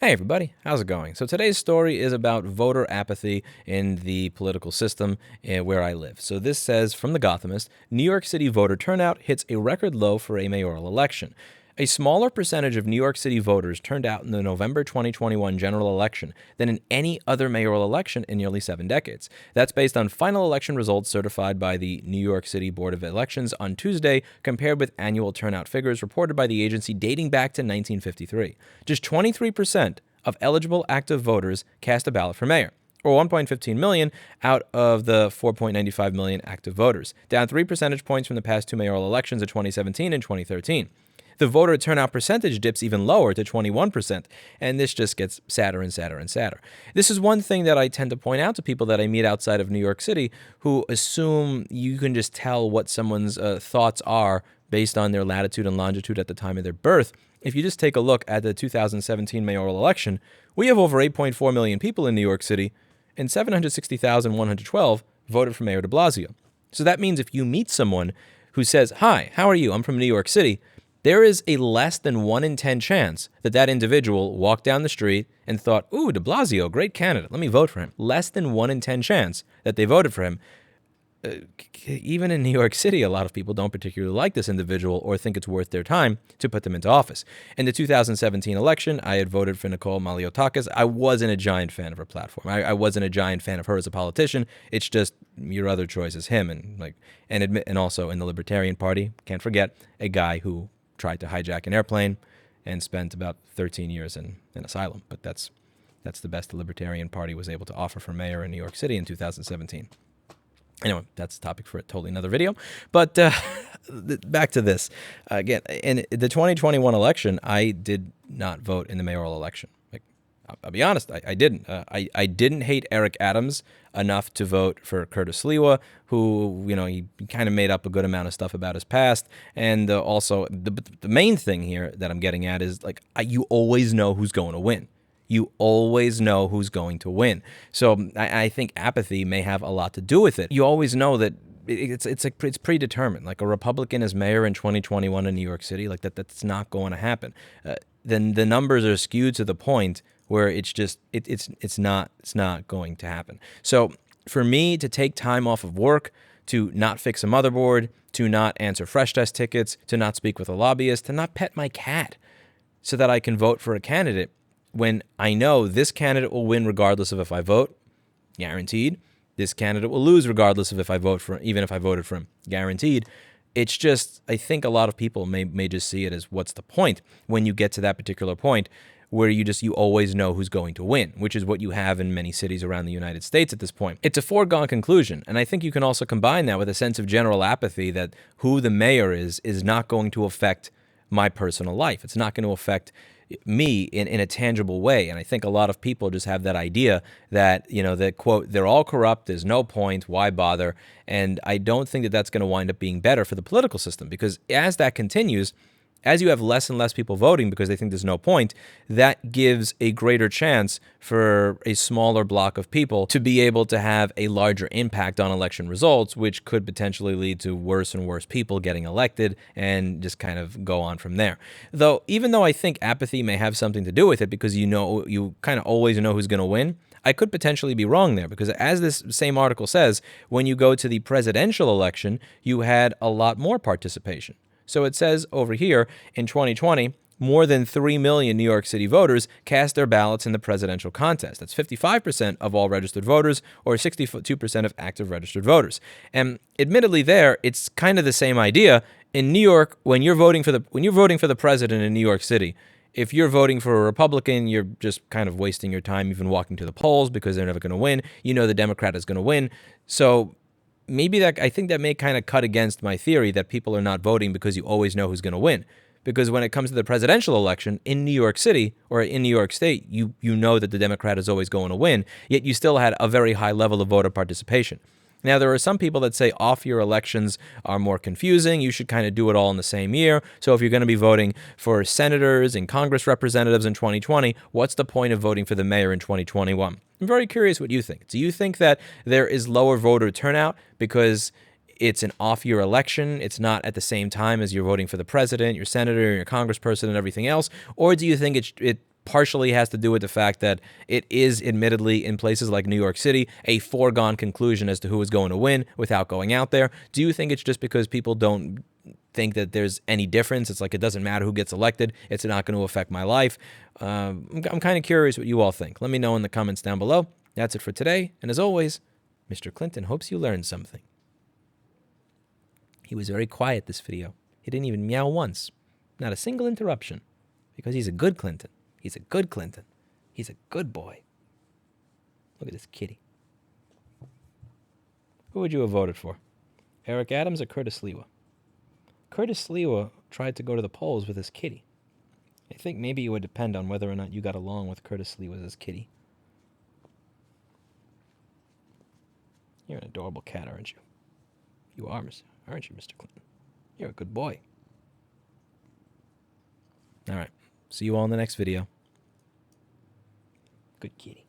Hey everybody, how's it going? So today's story is about voter apathy in the political system where I live. So this says from The Gothamist, New York City voter turnout hits a record low for a mayoral election. A smaller percentage of New York City voters turned out in the November 2021 general election than in any other mayoral election in nearly 7 decades. That's based on final election results certified by the New York City Board of Elections on Tuesday, compared with annual turnout figures reported by the agency dating back to 1953. Just 23% of eligible active voters cast a ballot for mayor, or 1.15 million out of the 4.95 million active voters, down 3 percentage points from the past two mayoral elections of 2017 and 2013. The voter turnout percentage dips even lower to 21%, and this just gets sadder and sadder and sadder. This is one thing that I tend to point out to people that I meet outside of New York City who assume you can just tell what someone's thoughts are based on their latitude and longitude at the time of their birth. If you just take a look at the 2017 mayoral election, we have over 8.4 million people in New York City, and 760,112 voted for Mayor de Blasio. So that means if you meet someone who says, "Hi, how are you? I'm from New York City," there is a less than 1 in 10 chance that that individual walked down the street and thought, "Ooh, de Blasio, great candidate, let me vote for him." Less than 1 in 10 chance that they voted for him. Even in New York City, a lot of people don't particularly like this individual or think it's worth their time to put them into office. In the 2017 election, I had voted for Nicole Maliotakis. I wasn't a giant fan of her platform. I wasn't a giant fan of her as a politician. It's just your other choice is him, and also in the Libertarian Party, can't forget a guy who tried to hijack an airplane and spent about 13 years in asylum. But that's the best the Libertarian Party was able to offer for mayor in New York City in 2017. Anyway, that's a topic for a totally another video. But back to this. Again, in the 2021 election, I did not vote in the mayoral election. I'll be honest, I didn't. I didn't hate Eric Adams enough to vote for Curtis Sliwa, who, he kind of made up a good amount of stuff about his past. And also, the main thing here that I'm getting at is, you always know who's going to win. You always know who's going to win. So I think apathy may have a lot to do with it. You always know that it's predetermined. Like a Republican as mayor in 2021 in New York City, that's not going to happen. Then the numbers are skewed to the point where it's not going to happen. So for me to take time off of work, to not fix a motherboard, to not answer fresh desk tickets, to not speak with a lobbyist, to not pet my cat, so that I can vote for a candidate when I know this candidate will win regardless of if I vote, guaranteed. This candidate will lose regardless of if I vote for him, even if I voted for him, guaranteed. It's just, I think a lot of people may just see it as, what's the point when you get to that particular point where you always know who's going to win, which is what you have in many cities around the United States at this point. It's a foregone conclusion, and I think you can also combine that with a sense of general apathy that who the mayor is not going to affect my personal life. It's not going to affect me in a tangible way. And I think a lot of people just have that idea that, that quote, they're all corrupt, there's no point, why bother? And I don't think that that's going to wind up being better for the political system, because as that continues, as you have less and less people voting because they think there's no point, that gives a greater chance for a smaller block of people to be able to have a larger impact on election results, which could potentially lead to worse and worse people getting elected and just kind of go on from there. Even though I think apathy may have something to do with it, because you kind of always know who's going to win, I could potentially be wrong there, because as this same article says, when you go to the presidential election, you had a lot more participation. So it says over here, in 2020, more than 3 million New York City voters cast their ballots in the presidential contest. That's 55% of all registered voters, or 62% of active registered voters. And admittedly there, it's kind of the same idea. In New York, when you're voting for the president in New York City, if you're voting for a Republican, you're just kind of wasting your time even walking to the polls, because they're never going to win. The Democrat is going to win. So I think that may kind of cut against my theory that people are not voting because you always know who's going to win. Because when it comes to the presidential election in New York City or in New York State, you know that the Democrat is always going to win, yet you still had a very high level of voter participation. Now, there are some people that say off-year elections are more confusing. You should kind of do it all in the same year. So if you're going to be voting for senators and Congress representatives in 2020, what's the point of voting for the mayor in 2021? I'm very curious what you think. Do you think that there is lower voter turnout because it's an off-year election, it's not at the same time as you're voting for the president, your senator, your congressperson, and everything else? Or do you think it partially has to do with the fact that it is admittedly in places like New York City a foregone conclusion as to who is going to win without going out there. Do you think it's just because people don't think that there's any difference? It's like it doesn't matter who gets elected. It's not going to affect my life. I'm kind of curious what you all think. Let me know in the comments down below. That's it for today. And as always, Mr. Clinton hopes you learned something. He was very quiet this video. He didn't even meow once. Not a single interruption. Because he's a good Clinton. He's a good Clinton. He's a good boy. Look at this kitty. Who would you have voted for? Eric Adams or Curtis Lewa? Curtis Lewa tried to go to the polls with his kitty. I think maybe it would depend on whether or not you got along with Curtis Lewa's kitty. You're an adorable cat, aren't you? You are, aren't you, Mr. Clinton? You're a good boy. All right. See you all in the next video. Good kitty.